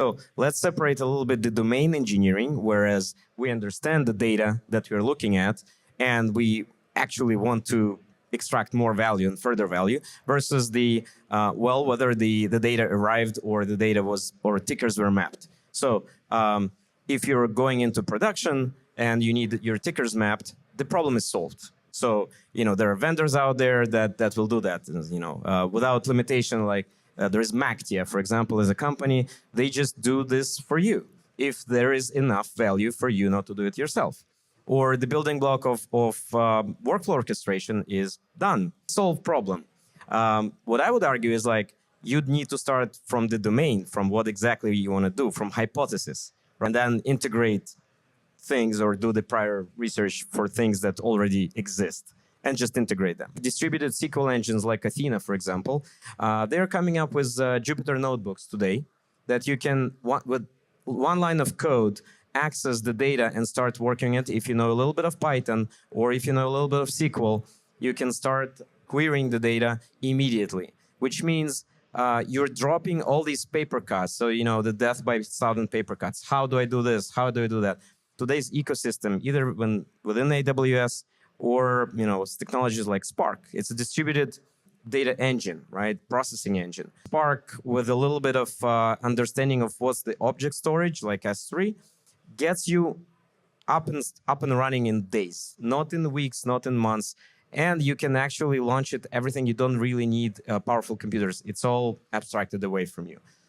So let's separate a little bit the domain engineering, whereas we understand the data that we're looking at, and we actually want to extract more value and further value, versus the, whether the data arrived or the data was, or tickers were mapped. So if you're going into production and you need your tickers mapped, the problem is solved. So, there are vendors out there that will do that, without limitation. Like there's Mactia, for example, as a company, they just do this for you if there is enough value for you not to do it yourself. Or the building block of workflow orchestration is done. Solve problem. What I would argue is like you'd need to start from the domain, from what exactly you want to do, from hypothesis, and then integrate things or do the prior research for things that already exist and just integrate them. Distributed SQL engines like Athena, for example, they're coming up with Jupyter notebooks today that you can, with one line of code, access the data and start working it. If you know a little bit of Python or if you know a little bit of SQL, you can start querying the data immediately, which means you're dropping all these paper cuts. So, the death by 1,000 paper cuts. How do I do this? How do I do that? Today's ecosystem, either within AWS or technologies like Spark, it's a distributed data engine, right? Processing engine. Spark, with a little bit of understanding of what's the object storage, like S3, gets you up and running in days, not in weeks, not in months. And you can actually launch it, everything. You don't really need powerful computers. It's all abstracted away from you.